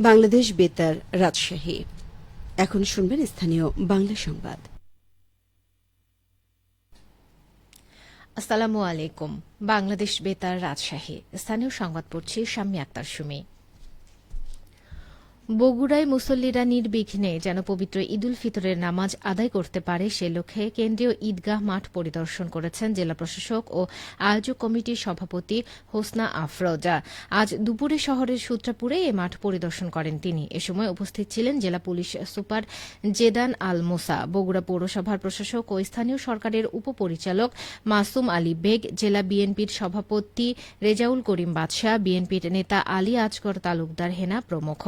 বাংলাদেশ বেতার রাজশাহী। এখন শুনবেন স্থানীয় বাংলা সংবাদ। আসসালামু আলাইকুম। বাংলাদেশ বেতার রাজশাহী, স্থানীয় সংবাদ পড়ছি শাম্মী আক্তার সুমি। বগুড়ায় মুসল্লিরা নির্বিঘ্নে যেন পবিত্র ঈদুল ফিতরের নামাজ আদায় করতে পারে সে লক্ষ্যে কেন্দ্রীয় ঈদগাহ মাঠ পরিদর্শন করেছেন জেলা প্রশাসক ও আয়োজক কমিটির সভাপতি হোসনা আফরোজা। আজ দুপুরে শহরের সূত্রাপুরে এ মাঠ পরিদর্শন করেন তিনি। এ সময় উপস্থিত ছিলেন জেলা পুলিশ সুপার জেদান আল মোসা, বগুড়া পৌরসভার প্রশাসক ও স্থানীয় সরকারের উপপরিচালক মাসুম আলী বেগ, জেলা বিএনপির সভাপতি রেজাউল করিম বাদশাহ, বিএনপির নেতা আলী আজগর তালুকদার হেনা প্রমুখ।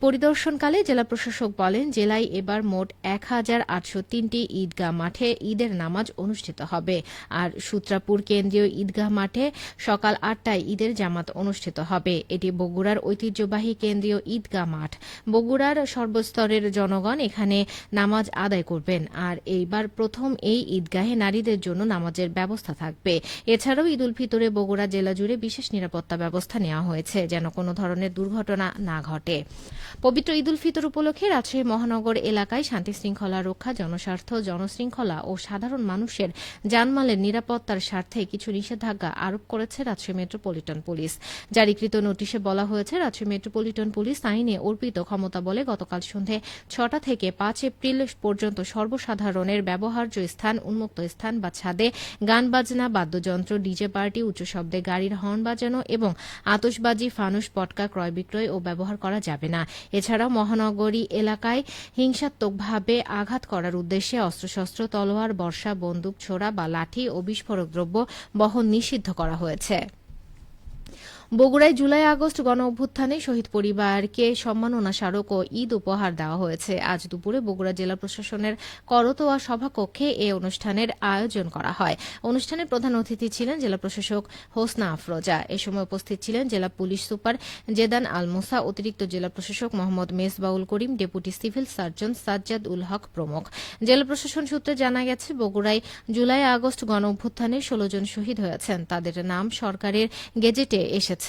পরিদর্শনকালে জেলা প্রশাসক বলেন, জেলায় এবার মোট ১,৮০৩টি ঈদগাহ মাঠে ঈদের নামাজ অনুষ্ঠিত হবে। আর সূত্রাপুর কেন্দ্রীয় ঈদগাহ মাঠে সকাল ৮টায় ঈদের জামাত অনুষ্ঠিত হবে। এটি বগুড়ার ঐতিহ্যবাহী কেন্দ্রীয় ঈদগাহ মাঠ। বগুড়ার সর্বস্তরের জনগণ এখানে নামাজ আদায় করবেন। আর এইবার প্রথম এই ঈদগাহে নারীদের জন্য নামাজের ব্যবস্থা থাকবে। এছাড়াও ঈদুল ফিতরে বগুড়া জেলা জুড়ে বিশেষ নিরাপত্তা ব্যবস্থা নেওয়া হয়েছে যেন কোনো ধরনের দুর্ঘটনা না ঘটে। পবিত্র ঈদুল ফিতর উপলক্ষে রাজশাহী মহানগর এলাকায় শান্তি শৃঙ্খলা রক্ষা, জনস্বার্থ, জনশৃঙ্খলা ও সাধারণ মানুষের জানমালের নিরাপত্তার স্বার্থে কিছু নিষেধাজ্ঞা আরোপ করেছে রাজশাহী মেট্রোপলিটন পুলিশ। জারিকৃত নোটিশে বলা হয়েছে, রাজশাহী মেট্রোপলিটন পুলিশ আইনে অর্পিত ক্ষমতা বলে গতকাল সন্ধে ৬টা থেকে ৫ এপ্রিল পর্যন্ত সর্বসাধারণের ব্যবহার্য স্থান, উন্মুক্ত স্থান বা ছাদে গান বাজনা, বাদ্যযন্ত্র, ডিজে পার্টি, উচ্চ শব্দে গাড়ির হর্ন বাজানো এবং আতশবাজি, ফানুস, পটকা ক্রয় বিক্রয় ও ব্যবহার করা যাবে না। এছাড়াও মহানগরী এলাকায় হিংসাত্মকভাবে আঘাত করার উদ্দেশ্যে অস্ত্রশস্ত্র, তলোয়ার, বর্ষা, বন্দুক, ছোড়া বা লাঠি ও বিস্ফোরক দ্রব্য বহন নিষিদ্ধ করা হয়েছে। বগুড়ায় জুলাই আগস্ট গণ অভ্যুত্থানে শহীদ পরিবারকে সম্মাননা স্মারক ও ঈদ উপহার দেওয়া হয়েছে। আজ দুপুরে বগুড়া জেলা প্রশাসনের করতোয়া সভাকক্ষে এ অনুষ্ঠানের আয়োজন করা হয়। অনুষ্ঠানে প্রধান অতিথি ছিলেন জেলা প্রশাসক হোসনা আফরোজা। এ সময় উপস্থিত ছিলেন জেলা পুলিশ সুপার জেদান আল মোসা, অতিরিক্ত জেলা প্রশাসক মোহাম্মদ মেজবাউল করিম, deputy civil surgeon Sajjad ul Haq প্রমুখ। জেলা প্রশাসন সূত্রে জানা গেছে, বগুড়ায় জুলাই আগস্ট গণ অভ্যুত্থানে ১৬ জন শহীদ হয়েছেন। তাদের নাম সরকারের গেজেটে এসেছে।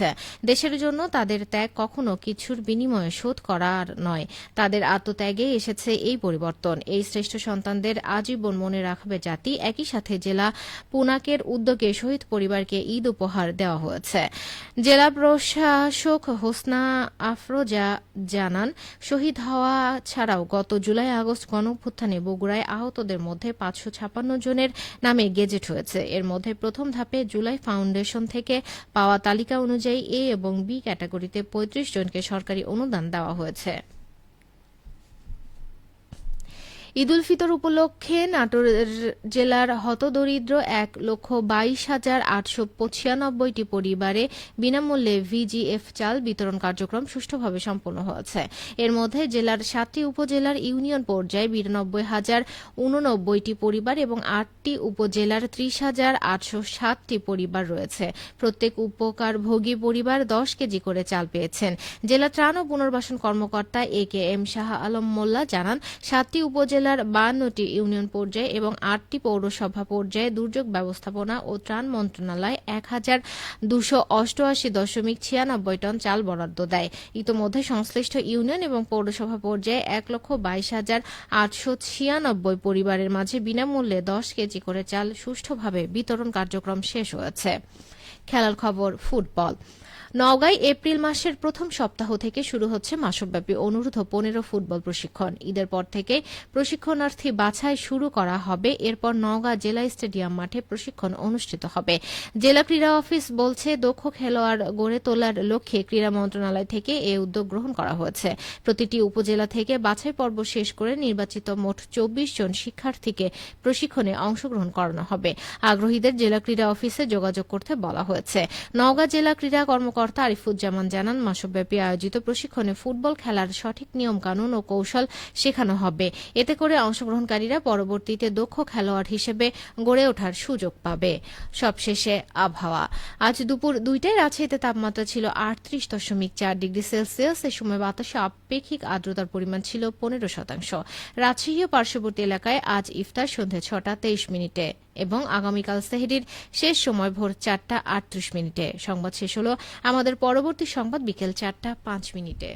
দেশের জন্য তাদের ত্যাগ কখনো কিছুর বিনিময়ে শোধ করার নয়। তাদের আত্মত্যাগে এসেছে এই পরিবর্তন। এই শ্রেষ্ঠ সন্তানদের আজীবন মনে রাখবে জাতি। একই সাথে জেলা পুনাকের উদ্যোগে শহীদ পরিবারকে ঈদ উপহার দেওয়া হয়েছে। জেলা প্রশাসক হোসনা আফরোজা জানান, শহীদ হওয়া ছাড়াও গত জুলাই আগস্ট গণঅভ্যুত্থানে বগুড়ায় আহতদের মধ্যে ৫৫৬ জনের নামে গেজেট হয়েছে। এর মধ্যে প্রথম ধাপে জুলাই ফাউন্ডেশন থেকে পাওয়া তালিকা অনুযায়ী এ এবং বি ক্যাটাগরিতে ৩৫ জনকে সরকারি অনুদান দেওয়া হয়েছে। ঈদুল ফিতর উপলক্ষে নাটোর জেলার হতদরিদ্র ১,২২,৮৯৫টি পরিবারে বিনামূল্যে ভিজিএফ চাল বিতরণ কার্যক্রম সুষ্ঠুভাবে সম্পন্ন হয়েছে। এর মধ্যে জেলার ৭টি উপজেলার ইউনিয়ন পর্যায়ে ৯২,০৮৯টি পরিবার এবং ৮টি উপজেলার ৩০,৮০৭টি পরিবার রয়েছে। প্রত্যেক উপকারভোগী পরিবার ১০ কেজি করে চাল পেয়েছেন। জেলা ত্রাণ ও পুনর্বাসন কর্মকর্তা এ.কে.এম. শাহ আলম মোল্লা জানান, 7টি উপজেলার ৫২টি ইউনিয়ন পর্যায়ে এবং 8টি পৌরসভা পর্যায়ে দুর্যোগ ব্যবস্থাপনা ও ত্রাণ মন্ত্রণালয় ১,২৮৮.৯৬ টন চাল বরাদ্দ দেয়। ইতোমধ্যে সংশ্লিষ্ট ইউনিয়ন এবং পৌরসভা পর্যায়ে ১,২২,৮৯৬ পরিবারের মাঝে বিনামূল্যে ১০ কেজি করে চাল সুষ্ঠুভাবে বিতরণ কার্যক্রম শেষ হয়েছে। খেলার খবর, ফুটবল। নওগাঁয় এপ্রিল মাসের প্রথম সপ্তাহ থেকে শুরু হচ্ছে মাসব্যাপী অনূর্ধ্ব ১৫ ফুটবল প্রশিক্ষণ। ঈদের পর থেকে প্রশিক্ষণার্থী বাছাই শুরু করা হবে। এরপর নওগাঁ জেলা স্টেডিয়াম মাঠে প্রশিক্ষণ অনুষ্ঠিত হবে। জেলা ক্রীড়া অফিস বলছে, দক্ষ খেলোয়াড় গড়ে তোলার লক্ষ্যে ক্রীড়া মন্ত্রণালয় থেকে এ উদ্যোগ গ্রহণ করা হয়েছে। প্রতিটি উপজেলা থেকে বাছাই পর্ব শেষ করে নির্বাচিত মোট ২৪ জন শিক্ষার্থীকে প্রশিক্ষণে অংশগ্রহণ করানো হবে। আগ্রহীদের জেলা ক্রীড়া অফিসে যোগাযোগ করতে বলা হয়েছে। নওগাঁ জেলা ক্রীড়া কর্মকর্তা আরিফুজ্জামান জানান, মাসব্যাপী আয়োজিত প্রশিক্ষণে ফুটবল খেলার সঠিক নিয়ম কানুন ও কৌশল শেখানো হবে। এতে করে অংশগ্রহণকারীরা পরবর্তীতে দক্ষ খেলোয়াড় হিসেবে গড়ে ওঠার সুযোগ পাবে। সবশেষে আবহাওয়া। আজ দুপুর ২টায় রাজশাহীতে তাপমাত্রা ছিল ৩৮.৪ ডিগ্রি সেলসিয়াস। এ সময় বাতাসে আপেক্ষিক আর্দ্রতার পরিমাণ ছিল ১৫%। রাজশাহী ও পার্শ্ববর্তী এলাকায় আজ ইফতার সন্ধ্যে ৬টা ২৩ মিনিটে এবং আগামীকাল সেহরির শেষ সময় ভোর ৪টা ৩৮ মিনিটে। সংবাদ শেষ হল। আমাদের পরবর্তী সংবাদ বিকেল ৪টা ৫ মিনিটে।